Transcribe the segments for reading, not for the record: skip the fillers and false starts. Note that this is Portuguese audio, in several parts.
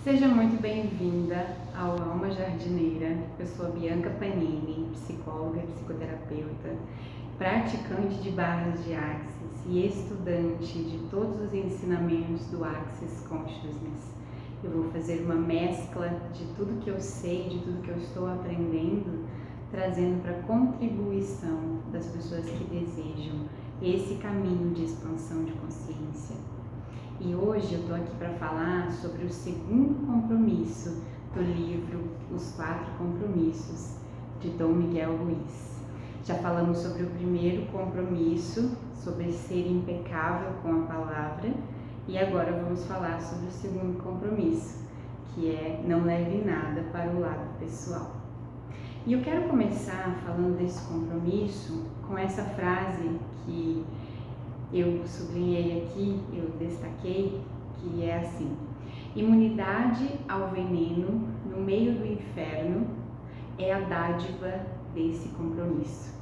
Seja muito bem-vinda ao Alma Jardineira. Eu sou a Bianca Panini, psicóloga e psicoterapeuta, praticante de barras de Axis e estudante de todos os ensinamentos do Axis Consciousness. Eu vou fazer uma mescla de tudo que eu sei, de tudo que eu estou aprendendo, trazendo para a contribuição das pessoas que desejam esse caminho de expansão de consciência. E hoje eu estou aqui para falar sobre o segundo compromisso do livro Os Quatro Compromissos, de Dom Miguel Ruiz. Já falamos sobre o primeiro compromisso, sobre ser impecável com a palavra, e agora vamos falar sobre o segundo compromisso, que é não leve nada para o lado pessoal. E eu quero começar falando desse compromisso com essa frase que eu sublinhei aqui, eu destaquei, que é assim: imunidade ao veneno no meio do inferno é a dádiva desse compromisso.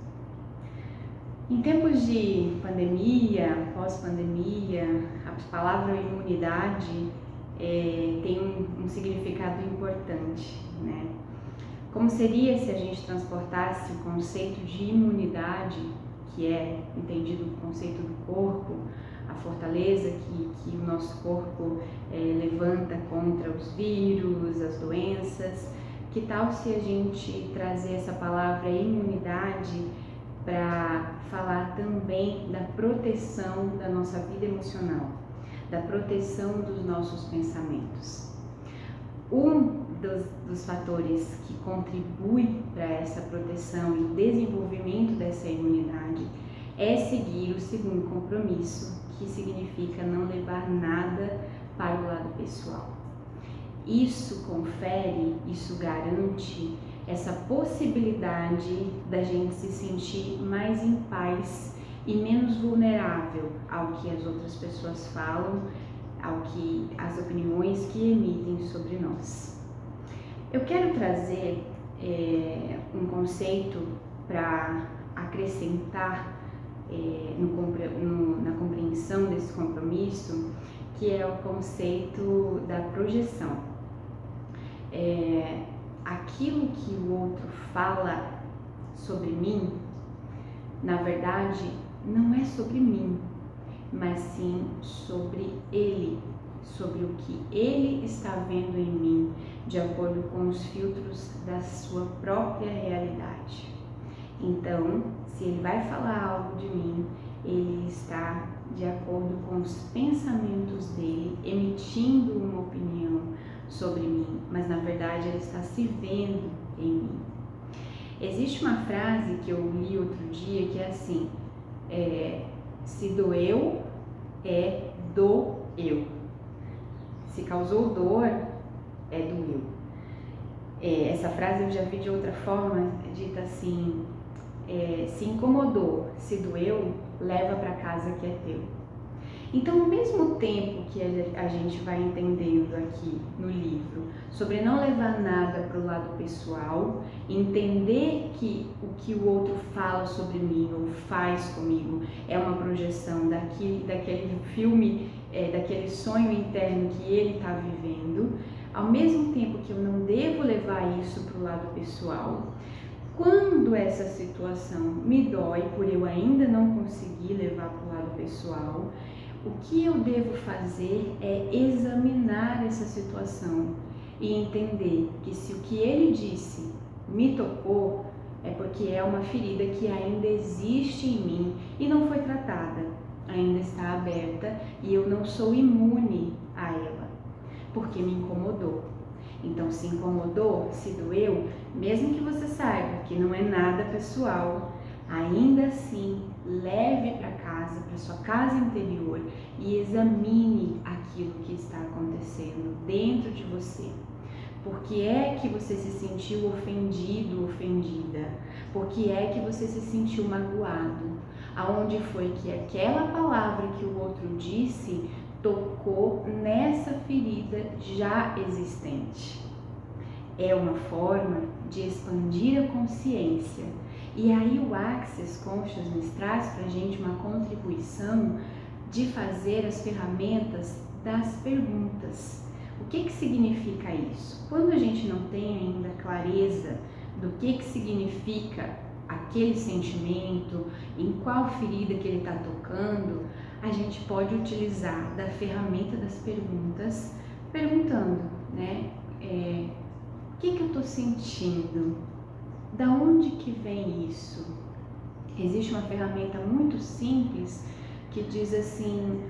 Em tempos de pandemia, pós-pandemia, a palavra imunidade tem um significado importante, né? Como seria se a gente transportasse o conceito de imunidade, que é entendido o conceito do corpo, a fortaleza que o nosso corpo levanta contra os vírus, as doenças. Que tal se a gente trazer essa palavra imunidade para falar também da proteção da nossa vida emocional, da proteção dos nossos pensamentos? Um dos fatores que contribui para essa proteção e desenvolvimento dessa imunidade é seguir o segundo compromisso, que significa não levar nada para o lado pessoal. Isso confere, isso garante essa possibilidade da gente se sentir mais em paz e menos vulnerável ao que as outras pessoas falam, ao que as opiniões que emitem sobre nós. Eu quero trazer um conceito para acrescentar na compreensão desse compromisso, que é o conceito da projeção. Aquilo que o outro fala sobre mim, na verdade, não é sobre mim, mas sim sobre ele, sobre o que ele está vendo em mim, de acordo com os filtros da sua própria realidade. Então, se ele vai falar algo de mim, ele está de acordo com os pensamentos dele, emitindo uma opinião sobre mim, mas na verdade ele está se vendo em mim. Existe uma frase que eu li outro dia que é assim: se doeu, é do eu. Se causou dor, é do eu. Essa frase eu já vi de outra forma, dita assim: se incomodou, se doeu, leva para casa que é teu. Então, ao mesmo tempo que a gente vai entendendo aqui no livro sobre não levar nada para o lado pessoal, entender que o que o outro fala sobre mim ou faz comigo é uma projeção daquele filme, daquele sonho interno que ele está vivendo, ao mesmo tempo que eu não devo levar isso para o lado pessoal. Quando essa situação me dói por eu ainda não conseguir levar para o lado pessoal, o que eu devo fazer é examinar essa situação e entender que se o que ele disse me tocou, é porque é uma ferida que ainda existe em mim e não foi tratada, ainda está aberta e eu não sou imune a ela, porque me incomodou. Então, se incomodou, se doeu, mesmo que você saiba que não é nada pessoal, ainda assim, leve para casa, para sua casa interior e examine aquilo que está acontecendo dentro de você. Por que é que você se sentiu ofendido, ofendida? Por que é que você se sentiu magoado? Aonde foi que aquela palavra que o outro disse tocou nessa ferida já existente? É uma forma de expandir a consciência. E aí o Axis Consciousness traz para a gente uma contribuição de fazer as ferramentas das perguntas. O que significa isso? Quando a gente não tem ainda clareza do que significa aquele sentimento, em qual ferida que ele está tocando, a gente pode utilizar da ferramenta das perguntas, perguntando, né? O que eu estou sentindo? Da onde que vem isso? Existe uma ferramenta muito simples que diz assim,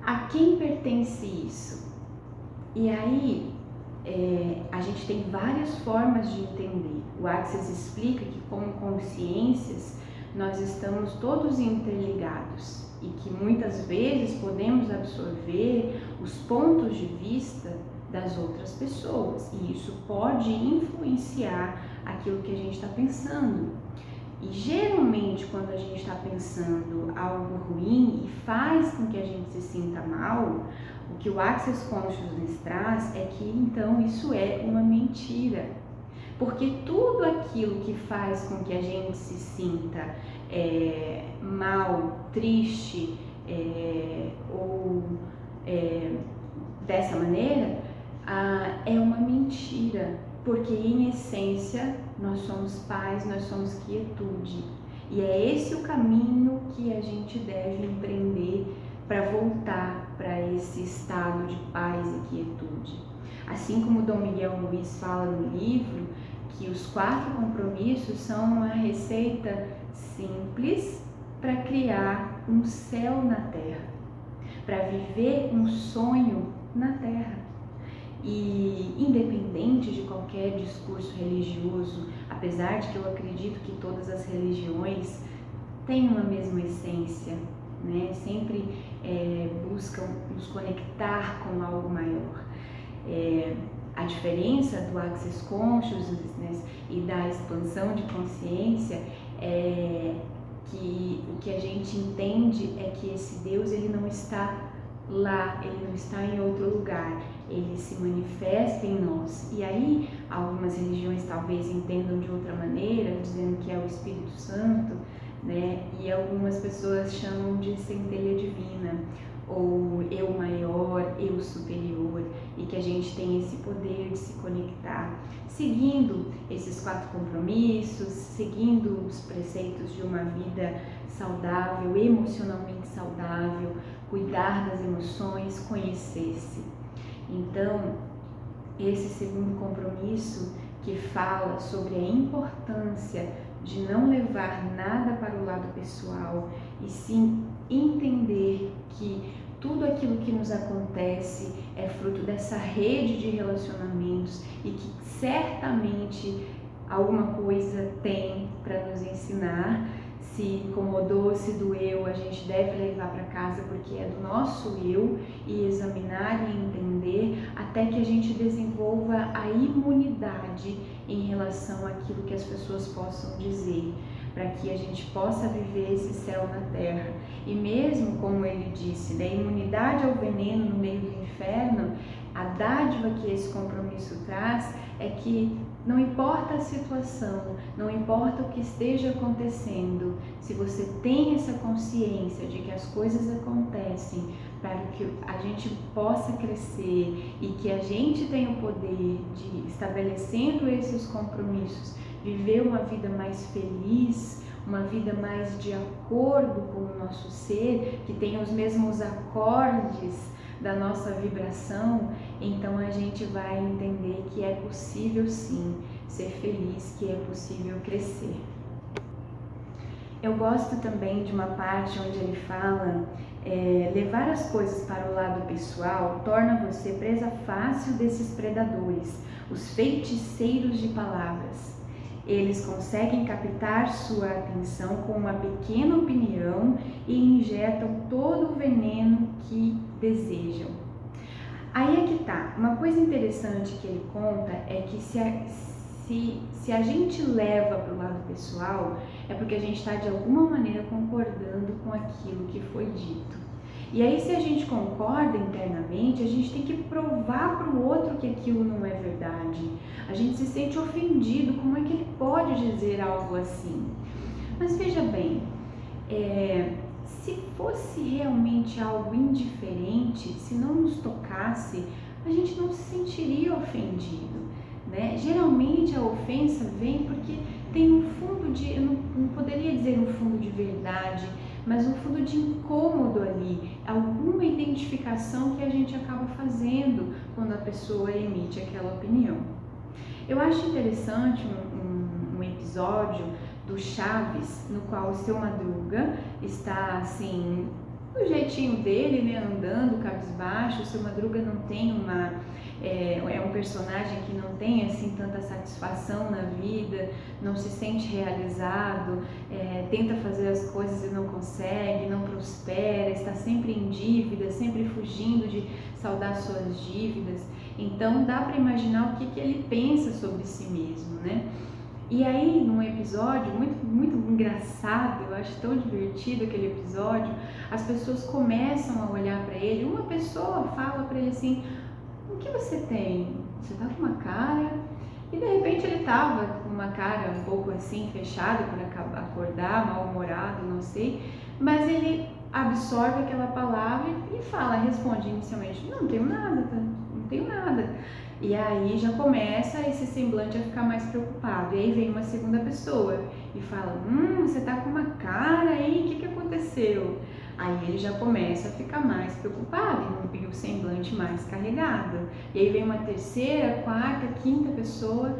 a quem pertence isso? E aí, a gente tem várias formas de entender. O Access explica que como consciências, nós estamos todos interligados e que muitas vezes podemos absorver os pontos de vista das outras pessoas e isso pode influenciar aquilo que a gente está pensando. E geralmente quando a gente está pensando algo ruim e faz com que a gente se sinta mal, o que o Access Consciousness traz é que então isso é uma mentira. Porque tudo aquilo que faz com que a gente se sinta mal, triste ou dessa maneira, é uma mentira. Porque em essência nós somos paz, nós somos quietude. E é esse o caminho que a gente deve empreender para voltar para esse estado de paz e quietude. Assim como Dom Miguel Luiz fala no livro, que os 4 compromissos são uma receita simples para criar um céu na Terra, para viver um sonho na Terra. E independente de qualquer discurso religioso, apesar de que eu acredito que todas as religiões têm uma mesma essência, né? Sempre buscam nos conectar com algo maior. A diferença do Access Consciousness e da expansão de consciência é que o que a gente entende é que esse Deus ele não está lá, ele não está em outro lugar, ele se manifesta em nós. E aí algumas religiões talvez entendam de outra maneira, dizendo que é o Espírito Santo, né? E algumas pessoas chamam de centelha divina, ou eu maior, eu superior, e que a gente tem esse poder de se conectar, seguindo esses 4 compromissos, seguindo os preceitos de uma vida saudável, emocionalmente saudável, cuidar das emoções, conhecer-se. Então, esse segundo compromisso que fala sobre a importância de não levar nada para o lado pessoal e sim entender que tudo aquilo que nos acontece é fruto dessa rede de relacionamentos e que certamente alguma coisa tem para nos ensinar. Se incomodou, se doeu, a gente deve levar para casa porque é do nosso eu e examinar e entender até que a gente desenvolva a imunidade em relação àquilo que as pessoas possam dizer, para que a gente possa viver esse céu na terra. E mesmo, como ele disse, da imunidade ao veneno no meio do inferno, a dádiva que esse compromisso traz é que não importa a situação, não importa o que esteja acontecendo, se você tem essa consciência de que as coisas acontecem para que a gente possa crescer e que a gente tem o poder de, estabelecendo esses compromissos, viver uma vida mais feliz, uma vida mais de acordo com o nosso ser, que tenha os mesmos acordes da nossa vibração, então a gente vai entender que é possível sim ser feliz, que é possível crescer. Eu gosto também de uma parte onde ele fala, levar as coisas para o lado pessoal torna você presa fácil desses predadores, os feiticeiros de palavras. Eles conseguem captar sua atenção com uma pequena opinião e injetam todo o veneno que desejam. Aí é que tá, uma coisa interessante que ele conta é que se a gente leva para o lado pessoal, é porque a gente está de alguma maneira concordando com aquilo que foi dito. E aí, se a gente concorda internamente, a gente tem que provar para o outro que aquilo não é verdade. A gente se sente ofendido, como é que ele pode dizer algo assim? Mas veja bem, se fosse realmente algo indiferente, se não nos tocasse, a gente não se sentiria ofendido, né? Geralmente a ofensa vem porque tem um fundo de, eu não poderia dizer um fundo de verdade, mas um fundo de incômodo ali, alguma identificação que a gente acaba fazendo quando a pessoa emite aquela opinião. Eu acho interessante um episódio do Chaves, no qual o Seu Madruga está assim, do jeitinho dele, né, andando cabisbaixo. O Seu Madruga não tem é um personagem que não tem assim tanta satisfação na vida, não se sente realizado, tenta fazer as coisas e não consegue, não prospera, está sempre em dívida, sempre fugindo de saldar suas dívidas. Então dá para imaginar o que ele pensa sobre si mesmo, né? E aí, num episódio muito engraçado, eu acho tão divertido aquele episódio, as pessoas começam a olhar para ele, uma pessoa fala para ele assim: o que você tem? Você tá com uma cara... E de repente ele tava com uma cara um pouco assim, fechada por acordar, mal-humorado, não sei, mas ele absorve aquela palavra e fala, responde inicialmente: não tenho nada, tá? Não tenho nada. E aí já começa esse semblante a ficar mais preocupado. E aí vem uma segunda pessoa e fala: você tá com uma cara aí, o que aconteceu? Aí ele já começa a ficar mais preocupado e o semblante mais carregado. E aí vem uma terceira, quarta, quinta pessoa.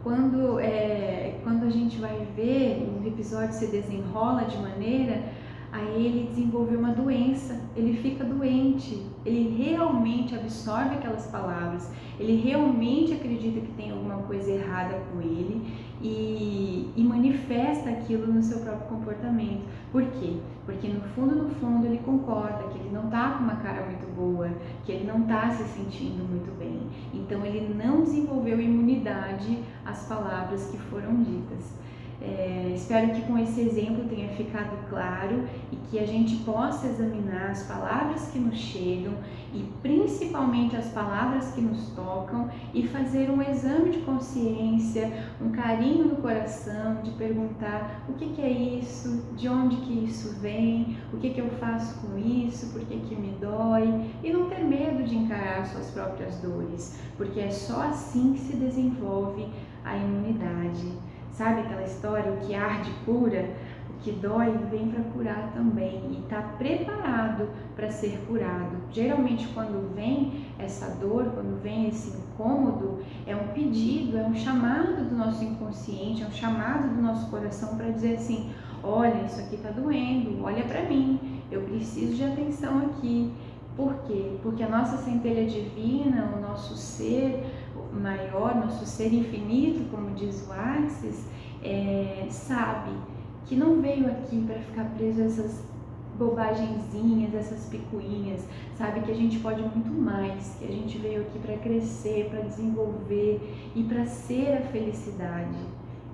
Quando a gente vai ver, o episódio se desenrola de maneira aí ele desenvolveu uma doença, ele fica doente, ele realmente absorve aquelas palavras, ele realmente acredita que tem alguma coisa errada com ele e manifesta aquilo no seu próprio comportamento. Por quê? Porque no fundo ele concorda que ele não está com uma cara muito boa, que ele não está se sentindo muito bem. Então ele não desenvolveu imunidade às palavras que foram ditas. Espero que com esse exemplo tenha ficado claro e que a gente possa examinar as palavras que nos chegam e principalmente as palavras que nos tocam e fazer um exame de consciência, um carinho no coração, de perguntar o que é isso, de onde que isso vem, o que eu faço com isso, por que me dói, e não ter medo de encarar suas próprias dores, porque é só assim que se desenvolve a imunidade. Sabe aquela história, o que arde cura, o que dói vem para curar também e está preparado para ser curado. Geralmente quando vem essa dor, quando vem esse incômodo, é um pedido, é um chamado do nosso inconsciente, é um chamado do nosso coração para dizer assim: olha, isso aqui está doendo, olha para mim, eu preciso de atenção aqui. Por quê? Porque a nossa centelha divina, o nosso ser maior, nosso ser infinito, como diz o Axis, sabe que não veio aqui para ficar preso a essas bobagenzinhas, essas picuinhas, sabe que a gente pode muito mais, que a gente veio aqui para crescer, para desenvolver e para ser a felicidade.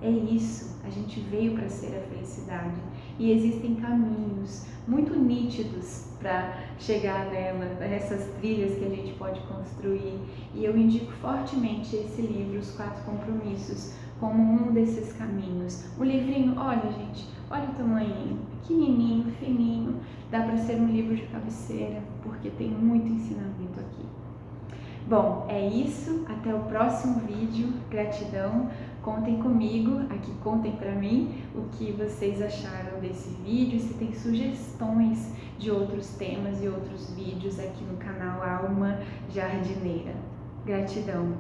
É isso, a gente veio para ser a felicidade e existem caminhos muito nítidos para chegar nela, essas trilhas que a gente pode construir, e eu indico fortemente esse livro, Os 4 Compromissos, como um desses caminhos. O livrinho, olha gente, olha o tamanho, pequenininho, fininho, dá para ser um livro de cabeceira, porque tem muito ensinamento aqui. Bom, é isso, até o próximo vídeo, gratidão, contem comigo, aqui contem para mim o que vocês acharam desse vídeo, se tem sugestões de outros temas e outros vídeos aqui no canal Alma Jardineira. Gratidão!